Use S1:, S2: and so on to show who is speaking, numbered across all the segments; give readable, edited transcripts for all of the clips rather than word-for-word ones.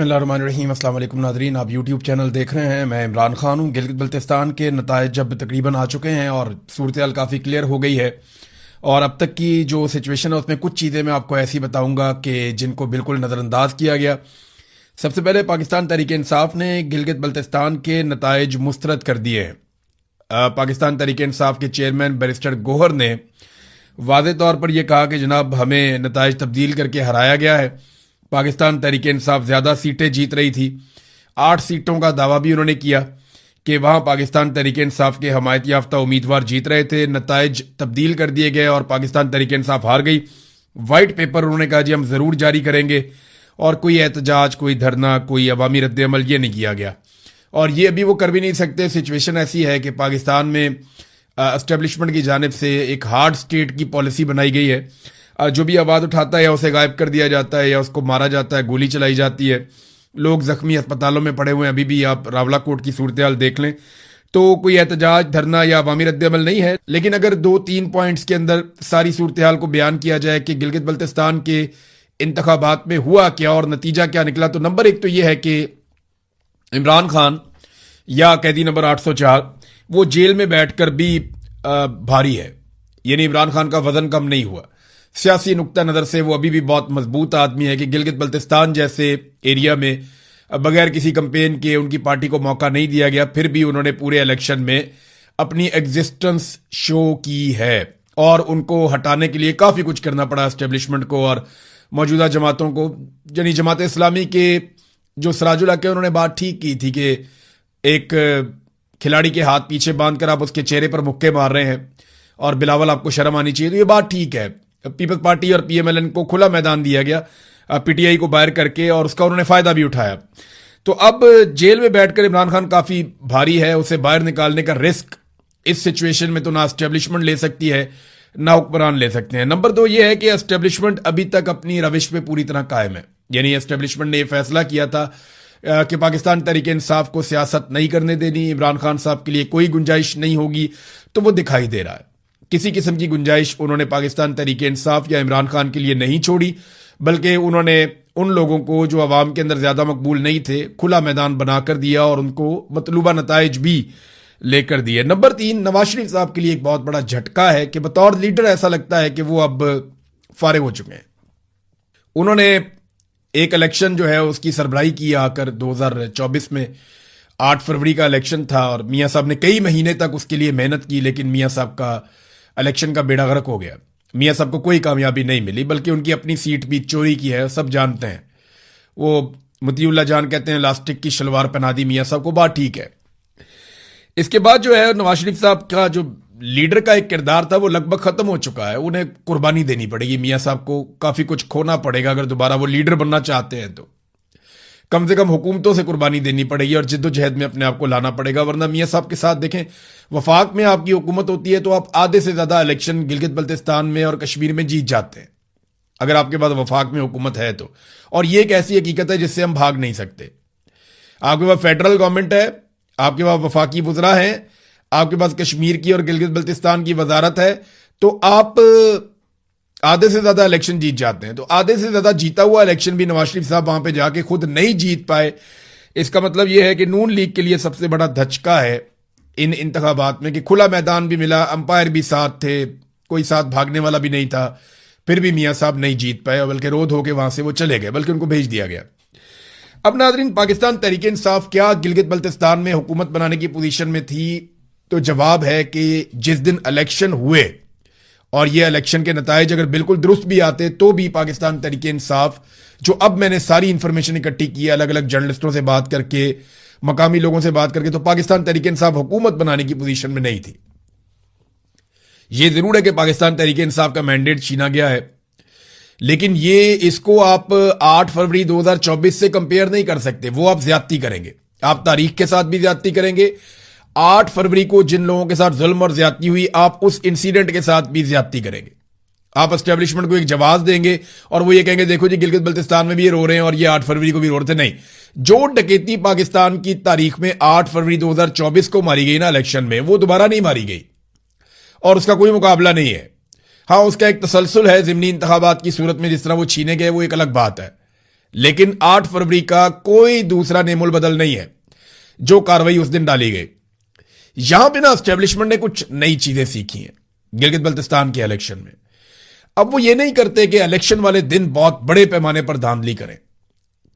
S1: बिस्मिल्लाहिर्रहमानिर्रहीम। अस्सलाम वालेकुम नादरीन, आप यूट्यूब चैनल देख रहे हैं। मैं इमरान खान हूँ। गिलगित बल्तिस्तान के नताइज जब तकरीबन आ चुके हैं और सूरत काफ़ी क्लियर हो गई है, और अब तक की जो सिचुएशन है उसमें कुछ चीज़ें मैं आपको ऐसी बताऊंगा कि जिनको बिल्कुल नज़रअंदाज किया गया। सबसे पहले पाकिस्तान तहरीक इंसाफ ने गिलगित बल्तिस्तान के नताइज मुस्तरद कर दिए हैं। पाकिस्तान तहरीक इंसाफ के चेयरमैन बैरिस्टर गोहर ने वाज़े तौर पर यह कहा कि जनाब हमें नताइज तब्दील करके हराया गया है। पाकिस्तान तहरीक इंसाफ ज़्यादा सीटें जीत रही थी। 8 सीटों का दावा भी उन्होंने किया कि वहाँ पाकिस्तान तहरीक इंसाफ के हमायत याफ्ता उम्मीदवार जीत रहे थे। नताइज तब्दील कर दिए गए और पाकिस्तान तहरीक इंसाफ हार गई। वाइट पेपर उन्होंने कहा जी हम ज़रूर जारी करेंगे, और कोई एहतजाज, कोई धरना, कोई अवामी रद्द-ए-अमल ये नहीं किया गया, और ये अभी वो कर भी नहीं सकते। सिचुएशन ऐसी है कि पाकिस्तान में एस्टेब्लिशमेंट की जानिब से एक हार्ड स्टेट की पॉलिसी बनाई गई है। जो भी आवाज़ उठाता है या उसे गायब कर दिया जाता है या उसको मारा जाता है, गोली चलाई जाती है। लोग जख्मी अस्पतालों में पड़े हुए हैं। अभी भी आप रावला कोट की सूरत हाल देख लें तो कोई एहतजाज, धरना या अवामी रद्द-ए-अमल नहीं है। लेकिन अगर 2-3 पॉइंट्स के अंदर सारी सूरत हाल को बयान किया जाए कि गिलगित बल्तिस्तान के इंतखाबात में हुआ क्या और नतीजा क्या निकला, तो नंबर 1 तो यह है कि इमरान खान या कैदी नंबर 804 वो जेल में बैठकर भी भारी है, यानी इमरान खान का वजन कम नहीं हुआ। सियासी नुक्ता नज़र से वो अभी भी बहुत मजबूत आदमी है कि गिलगित बल्तिस्तान जैसे एरिया में बगैर किसी कंपेन के उनकी पार्टी को मौका नहीं दिया गया, फिर भी उन्होंने पूरे इलेक्शन में अपनी एग्जिस्टेंस शो की है, और उनको हटाने के लिए काफ़ी कुछ करना पड़ा एस्टेब्लिशमेंट को और मौजूदा जमातों को। यानी जमात इस्लामी के जो सराजुल हक है उन्होंने बात ठीक की थी कि एक खिलाड़ी के हाथ पीछे बांधकर आप उसके चेहरे पर मुक्के मार रहे हैं और बिलावल आपको शर्म आनी चाहिए, तो ये बात ठीक है। पीपल्स पार्टी और पीएमएलएन को खुला मैदान दिया गया पीटीआई को बाहर करके, और उसका उन्होंने फायदा भी उठाया। तो अब जेल में बैठकर इमरान खान काफी भारी है। उसे बाहर निकालने का रिस्क इस सिचुएशन में तो ना एस्टेब्लिशमेंट ले सकती है ना हुक्मरान ले सकते हैं। नंबर 2 ये है कि एस्टेब्लिशमेंट अभी तक अपनी रविश पे पूरी तरह कायम है। यानी एस्टेब्लिशमेंट ने यह फैसला किया था कि पाकिस्तान तहरीक इंसाफ को सियासत नहीं करने देनी, इमरान खान साहब के लिए कोई गुंजाइश नहीं होगी, तो वो दिखाई दे रहा है। किसी किस्म की गुंजाइश उन्होंने पाकिस्तान तहरीक इंसाफ या इमरान खान के लिए नहीं छोड़ी, बल्कि उन्होंने उन लोगों को जो अवाम के अंदर ज्यादा मकबूल नहीं थे खुला मैदान बनाकर दिया और उनको मतलूबा नताइज भी लेकर दिए। नंबर 3, नवाज शरीफ साहब के लिए एक बहुत बड़ा झटका है कि बतौर लीडर ऐसा लगता है कि वो अब फारिग हो चुके हैं। उन्होंने एक इलेक्शन जो है उसकी सरबराही की आकर 2024 में 8 फरवरी का इलेक्शन था, और मियाँ साहब ने कई महीने तक उसके लिए मेहनत की, लेकिन मियाँ साहब का इलेक्शन का बेड़ा गर्क हो गया। मियाँ साहब को कोई कामयाबी नहीं मिली, बल्कि उनकी अपनी सीट भी चोरी की है, सब जानते हैं। वो मतीउल्लाह जान कहते हैं लास्टिक की शलवार पहना दी मियाँ साहब को, बात ठीक है। इसके बाद जो है नवाज शरीफ साहब का जो लीडर का एक किरदार था वो लगभग खत्म हो चुका है। उन्हें कुर्बानी देनी पड़ेगी, मियाँ साहब को काफी कुछ खोना पड़ेगा अगर दोबारा वो लीडर बनना चाहते हैं तो। कम से कम हुकूमतों से कुर्बानी देनी पड़ेगी और जिद्दोजहद में अपने आप को लाना पड़ेगा, वरना मियाँ साहब के साथ देखें, वफाक में आपकी हुकूमत होती है तो आप आधे से ज्यादा इलेक्शन गिलगित बल्तिस्तान में और कश्मीर में जीत जाते हैं, अगर आपके पास वफाक में हुकूमत है तो। और ये एक ऐसी हकीकत है जिससे हम भाग नहीं सकते। आपके पास फेडरल गवर्नमेंट है, आपके पास वफाकी वज़रा हैं, आपके पास कश्मीर की और गिलगित बल्तिस्तान की वजारत है, तो आप आधे से ज्यादा इलेक्शन जीत जाते हैं। तो आधे से ज्यादा जीता हुआ इलेक्शन भी नवाज शरीफ साहब वहां पे जाके खुद नहीं जीत पाए। इसका मतलब यह है कि नून लीग के लिए सबसे बड़ा धचका है इन इंतखाबात में कि खुला मैदान भी मिला, अंपायर भी साथ थे, कोई साथ भागने वाला भी नहीं था, फिर भी मियाँ साहब नहीं जीत पाए, बल्कि रोध होकर वहां से वो चले गए, बल्कि उनको भेज दिया गया। अब नाज़रीन, पाकिस्तान तहरीक इंसाफ क्या गिलगित बल्तिस्तान में हुकूमत बनाने की पोजीशन में थी? तो जवाब है कि जिस दिन इलेक्शन हुए और ये इलेक्शन के नताइज अगर बिल्कुल दुरुस्त भी आते तो भी पाकिस्तान तहरीक इंसाफ, जो अब मैंने सारी इंफॉर्मेशन इकट्ठी की है अलग अलग जर्नलिस्टों से बात करके, मकामी लोगों से बात करके, तो पाकिस्तान तहरीक इंसाफ हुकूमत बनाने की पोजीशन में नहीं थी। ये जरूर है कि पाकिस्तान तहरीक इंसाफ का मैंडेट छीना गया है, लेकिन ये इसको आप 8 फरवरी 2024 से कंपेयर नहीं कर सकते। वो आप ज्यादती करेंगे, आप तारीख के साथ भी ज्यादती करेंगे। 8 फरवरी को जिन लोगों के साथ जुल्म और ज्यादती हुई, आप उस इंसिडेंट के साथ भी ज्यादती करेंगे। आप एस्टेब्लिशमेंट को एक जवाब देंगे और वो ये कहेंगे देखो जी गिलगित बल्तिस्तान में भी ये रो रहे हैं और ये 8 फरवरी को भी रो रहे थे। नहीं, जो डकैती पाकिस्तान की तारीख में 8 फरवरी 2024 को मारी गई ना इलेक्शन में, वो दोबारा नहीं मारी गई और उसका कोई मुकाबला नहीं है। हाँ, उसका एक तसलसल है जिमनी इंतखाबात की सूरत में, जिस तरह वो छीने गए वो एक अलग बात है, लेकिन 8 फरवरी का कोई दूसरा नेमुल बदल नहीं है जो कार्रवाई उस दिन डाली गई। यहां पे ना एस्टेब्लिशमेंट ने कुछ नई चीजें सीखी हैं गिलगित बल्तिस्तान के इलेक्शन में। अब वो ये नहीं करते कि इलेक्शन वाले दिन बहुत बड़े पैमाने पर धांधली करें,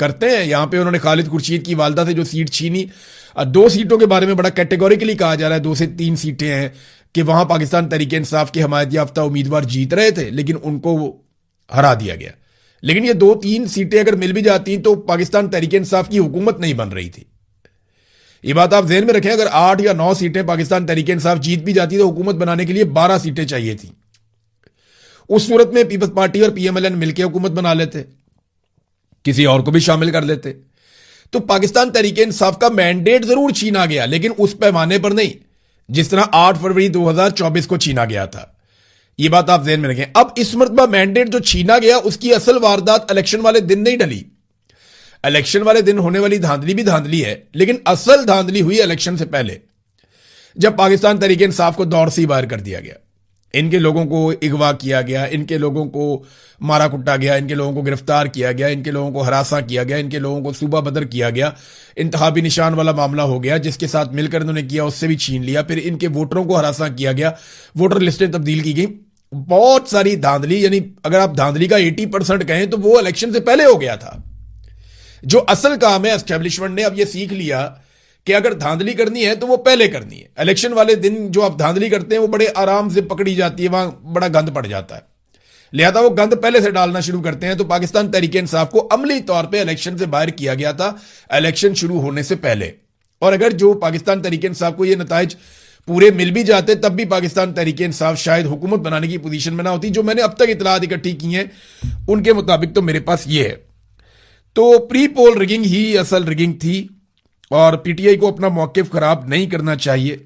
S1: करते हैं। यहां पे उन्होंने खालिद खुर्शीद की वालदा से जो सीट छीनी, 2 सीटों के बारे में बड़ा कैटेगोरिकली कहा जा रहा है, 2 से 3 सीटें हैं कि वहां पाकिस्तान तहरीक इंसाफ के हमायत याफ्ता उम्मीदवार जीत रहे थे लेकिन उनको हरा दिया गया। लेकिन ये 2-3 सीटें अगर मिल भी जाती तो पाकिस्तान तहरीक इंसाफ की हुकूमत नहीं बन रही थी। ये बात आप ज़हन में रखें, अगर 8 या 9 सीटें पाकिस्तान तहरीक इंसाफ जीत भी जाती तो हुकूमत बनाने के लिए 12 सीटें चाहिए थी। उस सूरत में पीपल्स पार्टी और पीएमएलएन मिलकर हुकूमत बना लेते, किसी और को भी शामिल कर लेते। तो पाकिस्तान तहरीक इंसाफ का मैंडेट जरूर छीना गया लेकिन उस पैमाने पर नहीं जिस तरह 8 फरवरी 2024 को छीना गया था। यह बात आप ज़हन में रखें। अब इस मरतबा मैंडेट जो छीना गया उसकी असल वारदात इलेक्शन वाले दिन नहीं डली। इलेक्शन वाले दिन होने वाली धांधली भी धांधली है लेकिन असल धांधली हुई इलेक्शन से पहले, जब पाकिस्तान तहरीक इंसाफ को दौर से बाहर कर दिया गया। इनके लोगों को अगवा किया गया, इनके लोगों को मारा कुटा गया, इनके लोगों को गिरफ्तार किया गया, इनके लोगों को हरासा किया गया, इनके लोगों को सूबा बदर किया गया, इंतखाबी निशान वाला मामला हो गया, जिसके साथ मिलकर इन्होंने किया उससे भी छीन लिया, फिर इनके वोटरों को हरासा किया गया, वोटर लिस्टें तब्दील की गई, बहुत सारी धांधली। यानी अगर आप धांधली का 80% कहें तो वो इलेक्शन से पहले हो गया था। जो असल काम है, एस्टेब्लिशमेंट ने अब ये सीख लिया कि अगर धांधली करनी है तो वो पहले करनी है। इलेक्शन वाले दिन जो आप धांधली करते हैं वो बड़े आराम से पकड़ी जाती है, वहां बड़ा गंद पड़ जाता है, लिहाजा वो गंद पहले से डालना शुरू करते हैं। तो पाकिस्तान तहरीक इंसाफ को अमली तौर पे इलेक्शन से बाहर किया गया था इलेक्शन शुरू होने से पहले। और अगर जो पाकिस्तान तहरीक इंसाफ को ये नताइज पूरे मिल भी जाते तब भी पाकिस्तान तहरीक इंसाफ शायद हुकूमत बनाने की पोजीशन में ना होती। जो मैंने अब तक इतलात इकट्ठी की हैं उनके मुताबिक तो मेरे पास ये है। तो प्री पोल रिगिंग ही असल रिगिंग थी और पीटीआई को अपना मौकिफ खराब नहीं करना चाहिए।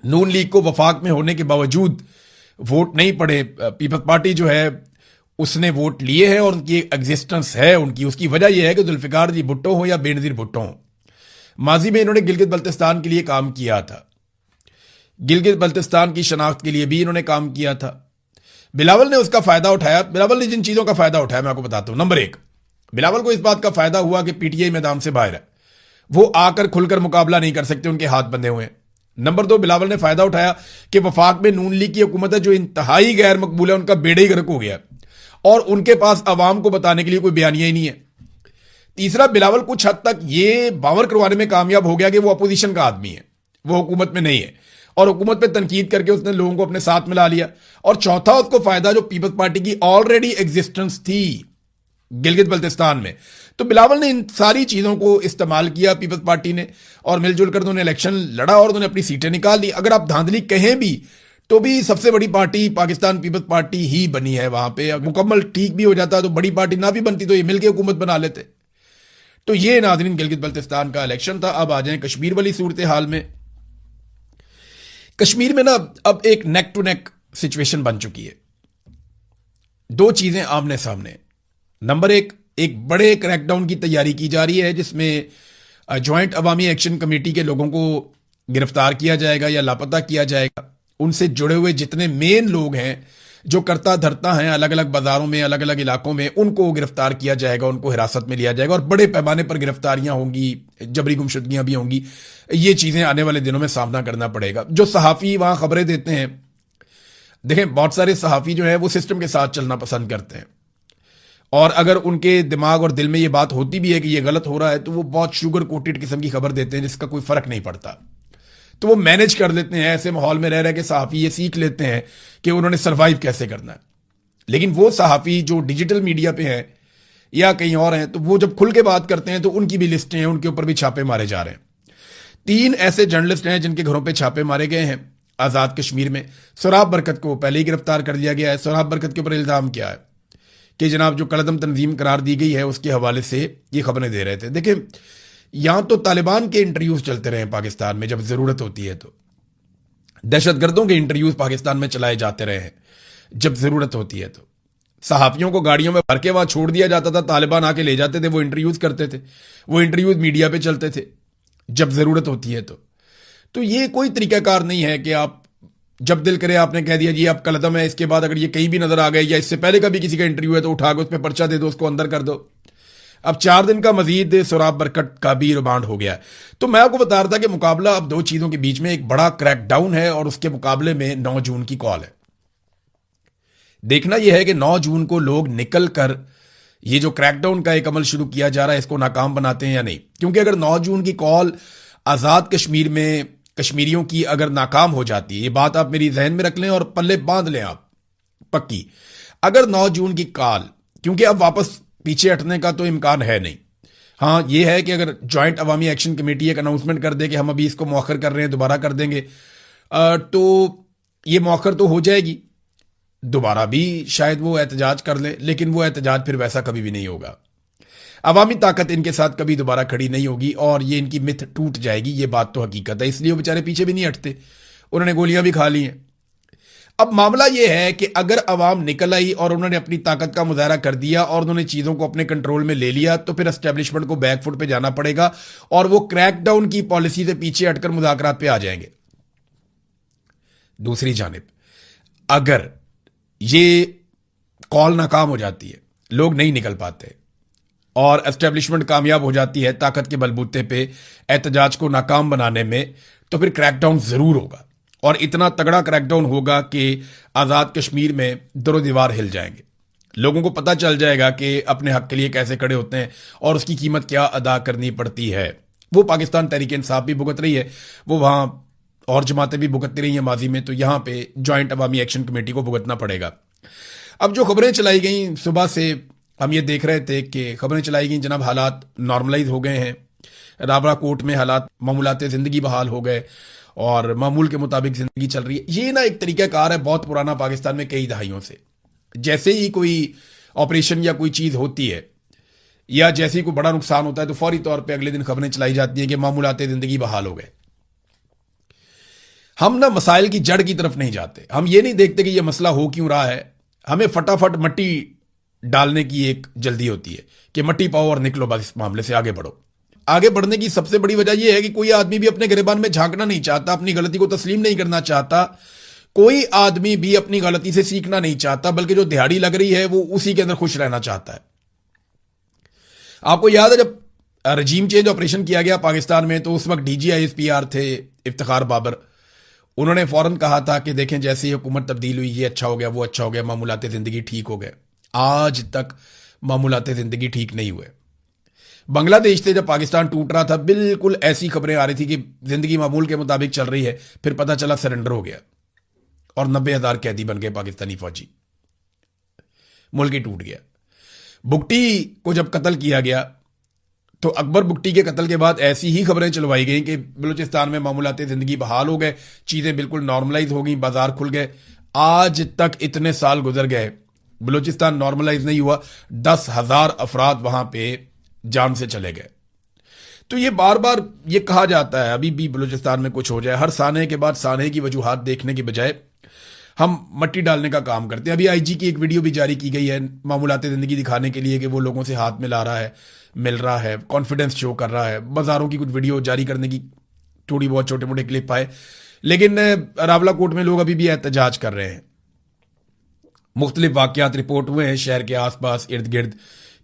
S1: नून लीग को वफाक में होने के बावजूद वोट नहीं पड़े। पीपल्स पार्टी जो है उसने वोट लिए हैं और उनकी एग्जिस्टेंस है उनकी। उसकी वजह यह है कि जुल्फिकार जी भुट्टो हो या बेनजीर भुट्टो हो, माजी में इन्होंने गिलगित बल्तिस्तान के लिए काम किया था, गिलगित बल्तिस्तान की शनाख्त के लिए भी इन्होंने काम किया था। बिलावल ने उसका फायदा उठाया। बिलावल ने जिन चीजों का फायदा उठाया मैं आपको बताता हूं। नंबर 1, बिलावल को इस बात का फायदा हुआ कि पीटीआई मैदान से बाहर है, वो आकर खुलकर मुकाबला नहीं कर सकते, उनके हाथ बंधे हुए हैं। नंबर 2, बिलावल ने फायदा उठाया कि वफाक में नून लीग की हुकूमत है जो इंतहाई गैर मकबूल है, उनका बेड़े ही गर्क हो गया और उनके पास अवाम को बताने के लिए कोई बयानिया ही नहीं है। तीसरा, बिलावल कुछ हद तक ये बावर करवाने में कामयाब हो गया कि वो अपोजिशन का आदमी है, वो हुकूमत में नहीं है और हुकूमत पे तनकीद करके उसने लोगों को अपने साथ मिला लिया। और चौथा, उसको फायदा जो पीपल्स पार्टी की ऑलरेडी एग्जिस्टेंस थी गिलगित बल्तिस्तान में। तो बिलावल ने इन सारी चीजों को इस्तेमाल किया पीपल्स पार्टी ने और मिलजुल कर उन्होंने इलेक्शन लड़ा और उन्होंने अपनी सीटें निकाल ली। अगर आप धांधली कहें भी तो भी सबसे बड़ी पार्टी पाकिस्तान पीपल्स पार्टी ही बनी है। वहां पे मुकम्मल ठीक भी हो जाता तो बड़ी पार्टी ना भी बनती तो ये मिलकर हुकूमत बना लेते। तो ये नाज़रीन गिलगित बल्तिस्तान का इलेक्शन था। अब आ जाए कश्मीर वाली सूरत हाल में। कश्मीर में ना अब एक नेक टू नेक सिचुएशन बन चुकी है। 2 चीजें आमने सामने। नंबर 1, एक बड़े क्रैकडाउन की तैयारी की जा रही है जिसमें ज्वाइंट अवामी एक्शन कमेटी के लोगों को गिरफ्तार किया जाएगा या लापता किया जाएगा। उनसे जुड़े हुए जितने मेन लोग हैं जो करता धरता हैं अलग अलग बाजारों में अलग अलग इलाकों में, उनको गिरफ्तार किया जाएगा, उनको हिरासत में लिया जाएगा और बड़े पैमाने पर गिरफ्तारियां होंगी, जबरी गुमशुदगियां भी होंगी। ये चीजें आने वाले दिनों में सामना करना पड़ेगा। जो सहाफी वहां खबरें देते हैं, देखें बहुत सारे सहाफी जो है वो सिस्टम के साथ चलना पसंद करते हैं और अगर उनके दिमाग और दिल में ये बात होती भी है कि ये गलत हो रहा है तो वो बहुत शुगर कोटेड किस्म की खबर देते हैं जिसका कोई फर्क नहीं पड़ता। तो वो मैनेज कर लेते हैं। ऐसे माहौल में रह रहे के सहाफी ये सीख लेते हैं कि उन्होंने सर्वाइव कैसे करना है। लेकिन वो सहाफी जो डिजिटल मीडिया पे हैं या कहीं और हैं तो वो जब खुल के बात करते हैं तो उनकी भी लिस्टें हैं, उनके ऊपर भी छापे मारे जा रहे हैं। 3 ऐसे जर्नलिस्ट हैं जिनके घरों पर छापे मारे गए हैं आजाद कश्मीर में। सोराब बरकत को पहले ही गिरफ्तार कर लिया गया है। सोराब बरकत के ऊपर इल्जाम क्या है कि जनाब जो कलदम तंजीम करार दी गई है उसके हवाले से ये खबरें दे रहे थे। देखिए यहां तो तालिबान के इंटरव्यूज चलते रहे पाकिस्तान में जब जरूरत होती है, तो दहशतगर्दों के इंटरव्यूज पाकिस्तान में चलाए जाते रहे हैं जब जरूरत होती है। तो सहाफियों को गाड़ियों में भर के वहां छोड़ दिया जाता था, तालिबान आके ले जाते थे, वो इंटरव्यूज करते थे, वो इंटरव्यूज मीडिया पे चलते थे जब जरूरत होती है। तो ये कोई तरीकाकार नहीं है कि आप जब दिल करे आपने कह दिया जी आप कलदम है, इसके बाद अगर ये कहीं भी नजर आ गए या इससे पहले का भी किसी का इंटरव्यू है तो उठा के उस पर पर्चा दे दो, उसको अंदर कर दो। अब 4 दिन का मजीद सोराब बरकत का भी रिमांड हो गया है। तो मैं आपको बता रहा था कि मुकाबला अब दो चीजों के बीच में, एक बड़ा क्रैकडाउन है और उसके मुकाबले में 9 जून की कॉल है। देखना यह है कि 9 जून को लोग निकल कर ये जो क्रैकडाउन का एक अमल शुरू किया जा रहा है इसको नाकाम बनाते हैं या नहीं। क्योंकि अगर 9 जून की कॉल आजाद कश्मीर में कश्मीरियों की अगर नाकाम हो जाती है, ये बात आप मेरी जहन में रख लें और पल्ले बांध लें आप पक्की, अगर 9 जून की कॉल, क्योंकि अब वापस पीछे हटने का तो इम्कान है नहीं। हाँ यह है कि अगर ज्वाइंट अवामी एक्शन कमेटी एक अनाउंसमेंट कर दे कि हम अभी इसको मौखर कर रहे हैं, दोबारा कर देंगे, तो ये मौखर तो हो जाएगी, दोबारा भी शायद वो एहतजाज कर ले, लेकिन वो एहतजाज फिर वैसा कभी भी नहीं होगा। अवामी ताकत इनके साथ कभी दोबारा खड़ी नहीं होगी और ये इनकी मिथ टूट जाएगी, ये बात तो हकीकत है। इसलिए वो बेचारे पीछे भी नहीं हटते, उन्होंने गोलियां भी खा ली हैं। अब मामला यह है कि अगर अवाम निकल आई और उन्होंने अपनी ताकत का मुजाहरा कर दिया और उन्होंने चीजों को अपने कंट्रोल में ले लिया, तो फिर एस्टेब्लिशमेंट को बैकफुट पे जाना पड़ेगा और वो क्रैकडाउन की पॉलिसी से पीछे हटकर मुज़ाकरात पे आ जाएंगे। दूसरी जानिब अगर ये कॉल नाकाम हो जाती है, लोग नहीं निकल पाते और एस्टेब्लिशमेंट कामयाब हो जाती है ताकत के बलबूते पे एहतजाज को नाकाम बनाने में, तो फिर क्रैकडाउन जरूर होगा और इतना तगड़ा क्रैकडाउन होगा कि आजाद कश्मीर में दरो दीवार हिल जाएंगे। लोगों को पता चल जाएगा कि अपने हक के लिए कैसे खड़े होते हैं और उसकी कीमत क्या अदा करनी पड़ती है। वो पाकिस्तान तहरीक इंसाफ भी भुगत रही है, वो वहां और जमातें भी भुगतती रही हैं माजी में, तो यहां पे ज्वाइंट अवामी एक्शन कमेटी को भुगतना पड़ेगा। अब जो खबरें चलाई गई सुबह से, हम ये देख रहे थे कि खबरें चलाई गई जनाब हालात नॉर्मलाइज हो गए हैं, राबरा कोर्ट में हालात मामूलात जिंदगी बहाल हो गए और मामूल के मुताबिक जिंदगी चल रही है। ये ना एक तरीकाकार है बहुत पुराना पाकिस्तान में कई दहाइयों से। जैसे ही कोई ऑपरेशन या कोई चीज होती है या जैसे ही कोई बड़ा नुकसान होता है तो फौरी तौर पे अगले दिन खबरें चलाई जाती हैं कि मामूलात जिंदगी बहाल हो गए। हम ना मसाइल की जड़ की तरफ नहीं जाते, हम ये नहीं देखते कि यह मसला हो क्यों रहा है, हमें फटाफट मट्टी डालने की एक जल्दी होती है कि मट्टी पाओ और निकलो, बस इस मामले से आगे बढ़ो। आगे बढ़ने की सबसे बड़ी वजह यह है कि कोई आदमी भी अपने गिरबान में झांकना नहीं चाहता, अपनी गलती को तस्लीम नहीं करना चाहता, कोई आदमी भी अपनी गलती से सीखना नहीं चाहता, बल्कि जो दिहाड़ी लग रही है वो उसी के अंदर खुश रहना चाहता है। आपको याद है जब रजीम चेंज ऑपरेशन किया गया पाकिस्तान में, तो उस वक्त DGISPR थे इफ्तिखार बाबर, उन्होंने फौरन कहा था कि देखें जैसे ही हुकूमत तब्दील हुई ये अच्छा हो गया, वो अच्छा हो गया, मामूलात जिंदगी ठीक हो गए। आज तक मामूलात जिंदगी ठीक नहीं हुए। बांग्लादेश से जब पाकिस्तान टूट रहा था बिल्कुल ऐसी खबरें आ रही थी कि जिंदगी मामूल के मुताबिक चल रही है, फिर पता चला सरेंडर हो गया और 90,000 कैदी बन गए पाकिस्तानी फौजी, मुल्क ही टूट गया। बुगटी को जब कत्ल किया गया तो अकबर बुगटी के कत्ल के बाद ऐसी ही खबरें चलवाई गई कि बलूचिस्तान में मामूलात जिंदगी बहाल हो गए, चीजें बिल्कुल नॉर्मलाइज हो गई, बाजार खुल गए। आज तक इतने साल गुजर गए, बलूचिस्तान नॉर्मलाइज नहीं हुआ, 10,000 अफराद वहां पे जान से चले गए। तो ये बार बार ये कहा जाता है अभी भी बलूचिस्तान में कुछ हो जाए, हर साने के बाद साने की वजूहात देखने के बजाय हम मट्टी डालने का काम करते हैं। अभी IG की एक वीडियो भी जारी की गई है मामूलात जिंदगी दिखाने के लिए कि वो लोगों से हाथ मिला रहा है, मिल रहा है, कॉन्फिडेंस शो कर रहा है। बाजारों की कुछ वीडियो जारी करने की थोड़ी बहुत छोटे मोटे क्लिप आए, लेकिन रावला कोट में लोग अभी भी एहतजाज कर रहे हैं। मुख्तलिफ वाकयात रिपोर्ट हुए हैं शहर के आसपास इर्द गिर्द,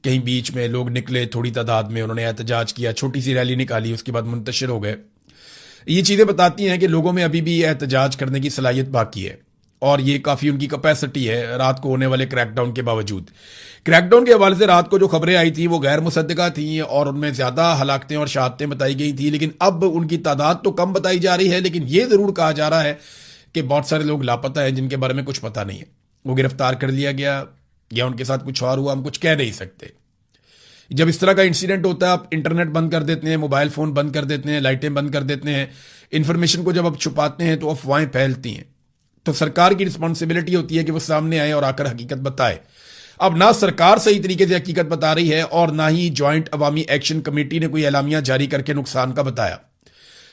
S1: कहीं बीच में लोग निकले थोड़ी तादाद में, उन्होंने एहतजाज किया, छोटी सी रैली निकाली, उसके बाद मुंतशिर हो गए। ये चीजें बताती हैं कि लोगों में अभी भी एहतजाज करने की सलाहियत बाकी है और ये काफी उनकी कैपेसिटी है रात को होने वाले क्रैकडाउन के बावजूद। क्रैकडाउन के हवाले से रात को जो खबरें आई थी वो गैर मुसद्दका थी और उनमें ज्यादा हलाकतें और शहादतें बताई गई थी, लेकिन अब उनकी तादाद तो कम बताई जा रही है, लेकिन ये जरूर कहा जा रहा है कि बहुत सारे लोग लापता हैं जिनके बारे में कुछ पता नहीं है, वो गिरफ्तार कर लिया गया या उनके साथ कुछ और हुआ, हम कुछ कह नहीं सकते। जब इस तरह का इंसिडेंट होता है आप इंटरनेट बंद कर देते हैं, मोबाइल फोन बंद कर देते हैं, लाइटें बंद कर देते हैं, इंफॉर्मेशन को जब आप छुपाते हैं तो अफवाहें फैलती हैं। तो सरकार की रिस्पॉन्सिबिलिटी होती है कि वो सामने आए और आकर हकीकत बताए। अब ना सरकार सही तरीके से हकीकत बता रही है और ना ही ज्वाइंट अवामी एक्शन कमेटी ने कोई एलामिया जारी करके नुकसान का बताया।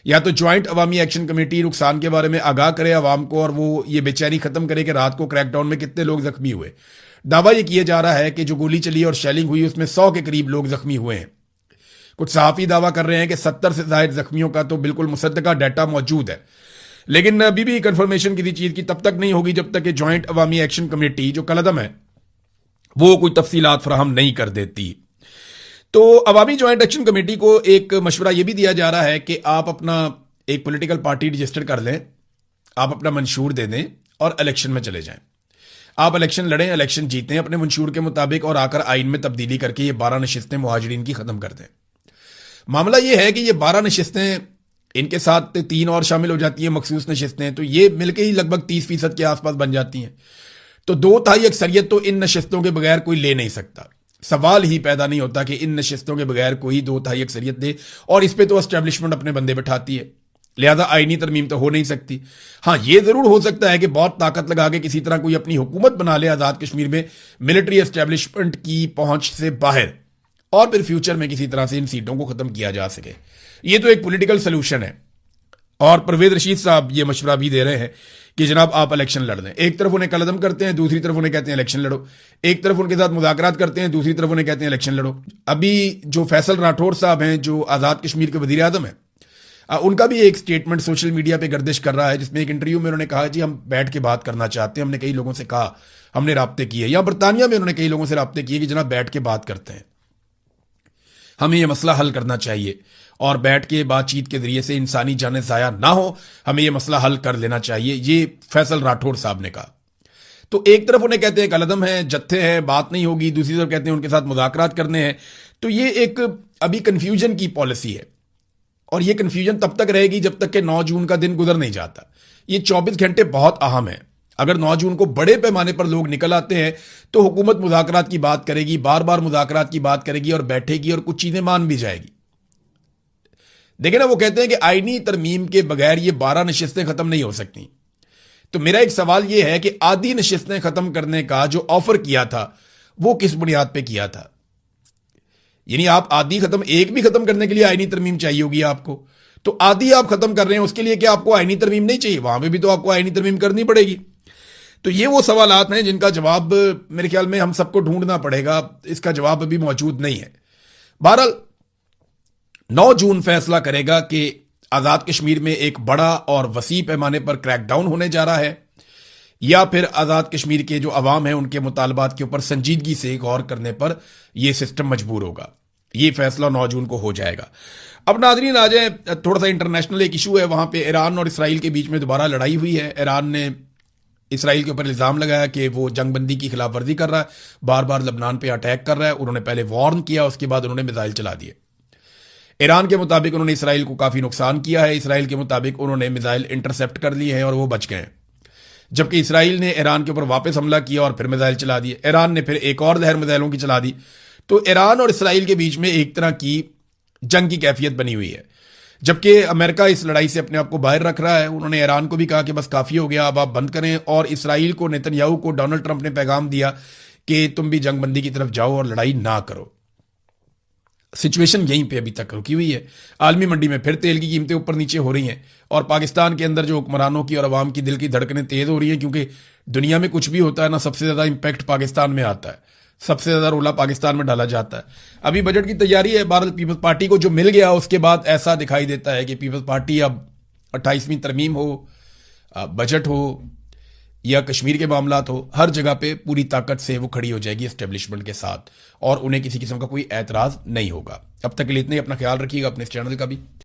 S1: या तो ज्वाइंट अवामी एक्शन कमेटी नुकसान के बारे में आगाह करे आवाम को और वो ये बेचैनी खत्म करे कि रात को क्रैकडाउन में कितने लोग जख्मी हुए। दावा यह किया जा रहा है कि जो गोली चली और शेलिंग हुई उसमें 100 के करीब लोग जख्मी हुए हैं। कुछ सहाफी दावा कर रहे हैं कि 70 से ज्यादा जख्मियों का तो बिल्कुल मुसद्दका डाटा मौजूद है, लेकिन अभी भी कंफर्मेशन किसी चीज की तब तक नहीं होगी जब तक कि ज्वाइंट अवामी एक्शन कमेटी जो कलअदम है वो कोई तफसीलात फराहम नहीं कर देती। तो अवामी ज्वाइंट एक्शन कमेटी को एक मशवरा यह भी दिया जा रहा है कि आप अपना एक पॉलिटिकल पार्टी रजिस्टर कर लें, आप अपना मंशूर दे दें और इलेक्शन में चले जाएं। आप इलेक्शन लड़ें, इलेक्शन जीतें अपने मंशूर के मुताबिक और आकर आइन में तब्दीली करके ये 12 नशिस्तें मुहाजिरीन की खत्म कर दें। मामला ये है कि ये 12 नशिस्तें, इनके साथ 3 और शामिल हो जाती हैं मखसूस नशिस्तें, तो ये मिलकर ही लगभग 30% के आसपास बन जाती हैं। तो 2/3 अक्सरियत तो इन नशिस्तों के बगैर कोई ले नहीं सकता। सवाल ही पैदा नहीं होता कि इन नशिस्तों के बगैर कोई 2/3 अक्सरियत दे, और इस पे तो एस्टेब्लिशमेंट अपने बंदे बैठाती है, लिहाजा आईनी तरमीम तो हो नहीं सकती। हाँ, यह जरूर हो सकता है कि बहुत ताकत लगा के किसी तरह कोई अपनी हुकूमत बना ले आजाद कश्मीर में मिलिट्री एस्टेब्लिशमेंट की पहुंच से बाहर, और फिर फ्यूचर में किसी तरह से इन सीटों को खत्म किया जा सके। यह तो एक पॉलिटिकल सोल्यूशन है। और परवेज रशीद साहब ये मशवरा भी दे रहे हैं कि जनाब आप इलेक्शन लड़ दें। एक तरफ उन्हें कलदम करते हैं, दूसरी तरफ उन्हें कहते हैं इलेक्शन लड़ो। एक तरफ उनके साथ मुज़ाकरात करते हैं, दूसरी तरफ उन्हें कहते हैं इलेक्शन लड़ो। अभी जो फैसल राठौर साहब हैं, जो आज़ाद कश्मीर के वज़ीर आज़म हैं, उनका भी एक स्टेटमेंट सोशल मीडिया पे गर्दिश कर रहा है, जिसमें एक इंटरव्यू में उन्होंने कहा जी हम बैठ के बात करना चाहते हैं, हमने कई लोगों से कहा, हमने राब्ते किए, या बरतानिया में उन्होंने कई लोगों से राब्ते किए कि जनाब बैठ के बात करते हैं, हमें यह मसला हल करना चाहिए, और बैठ के बातचीत के जरिए से इंसानी जानें ज़ाया ना हो, हमें यह मसला हल कर लेना चाहिए। ये फैसल राठौर साहब ने कहा। तो एक तरफ उन्हें कहते हैं कलदम है, जत्थे हैं, बात नहीं होगी, दूसरी तरफ कहते हैं उनके साथ मुज़ाकरात करने हैं। तो ये एक अभी कंफ्यूजन की पॉलिसी है, और ये कंफ्यूजन तब तक रहेगी जब तक कि 9 जून का दिन गुजर नहीं जाता। ये 24 घंटे बहुत अहम है। अगर 9 जून को बड़े पैमाने पर लोग निकल आते हैं तो हुकूमत मुज़ाकरात की बात करेगी, बार बार मुज़ाकरात की बात करेगी और बैठेगी और कुछ चीजें मान भी जाएगी। देखिए ना, वो कहते हैं कि आईनी तरमीम के बगैर ये 12 नशिस्तें खत्म नहीं हो सकती। तो मेरा एक सवाल यह है कि आधी नशिस्तें खत्म करने का जो ऑफर किया था वो किस बुनियाद पे किया था? यानी आप आधी खत्म, एक भी खत्म करने के लिए आईनी तरमीम चाहिए होगी आपको, तो आधी आप खत्म कर रहे हैं, उसके लिए क्या आपको आईनी तरमीम नहीं चाहिए? वहां पे भी तो आपको आईनी तरमीम करनी पड़ेगी। तो ये वो सवालात हैं जिनका जवाब मेरे ख्याल में हम सबको ढूंढना पड़ेगा। इसका जवाब अभी मौजूद नहीं है। बहरहाल 9 जून फैसला करेगा कि आजाद कश्मीर में एक बड़ा और वसी पैमाने पर क्रैकडाउन होने जा रहा है, या फिर आजाद कश्मीर के जो अवाम है उनके मुतालबात के ऊपर संजीदगी से गौर करने पर यह सिस्टम मजबूर होगा। यह फैसला 9 जून को हो जाएगा। अब नाजरीन आ जाए, थोड़ा सा इंटरनेशनल एक इशू है। वहां पे ईरान और इसराइल के बीच में दोबारा लड़ाई हुई है। ईरान ने इसराइल के ऊपर इल्जाम लगाया कि वो जंगबंदी की खिलाफ वर्जी कर रहा है, बार बार लबनान पे अटैक कर रहा है। उन्होंने पहले वार्न किया, उसके बाद उन्होंने मिसाइल चला दिए। ईरान के मुताबिक उन्होंने इसराइल को काफी नुकसान किया है। इसराइल के मुताबिक उन्होंने मिसाइल इंटरसेप्ट कर लिए हैं और वो बच गए हैं, जबकि इसराइल ने ईरान के ऊपर वापस हमला किया और फिर मिसाइल चला दिए। ईरान ने फिर एक और लहर मिसाइलों की चला दी। तो ईरान और इसराइल के बीच में एक तरह की जंग की कैफियत बनी हुई है, जबकि अमेरिका इस लड़ाई से अपने आप को बाहर रख रहा है। उन्होंने ईरान को भी कहा कि बस काफी हो गया, अब आप बंद करें, और इसराइल को, नेतन्याहू को डोनाल्ड ट्रंप ने पैगाम दिया कि तुम भी जंगबंदी की तरफ जाओ और लड़ाई ना करो। सिचुएशन यहीं पे अभी तक रुकी हुई है। आलमी मंडी में फिर तेल की कीमतें ऊपर नीचे हो रही हैं, और पाकिस्तान के अंदर जो हुक्मरानों की और अवाम की दिल की धड़कनें तेज हो रही हैं, क्योंकि दुनिया में कुछ भी होता है ना, सबसे ज्यादा इंपैक्ट पाकिस्तान में आता है, सबसे ज्यादा रोला पाकिस्तान में डाला जाता है। अभी बजट की तैयारी है। भारत पीपल्स पार्टी को जो मिल गया उसके बाद ऐसा दिखाई देता है कि पीपल्स पार्टी अब 28वीं तरमीम हो, बजट हो या कश्मीर के मामलात हो, हर जगह पे पूरी ताकत से वो खड़ी हो जाएगी एस्टेब्लिशमेंट के साथ, और उन्हें किसी किस्म का कोई एतराज नहीं होगा। अब तक के लिए इतना ही। अपना ख्याल रखिएगा, अपने इस चैनल का भी।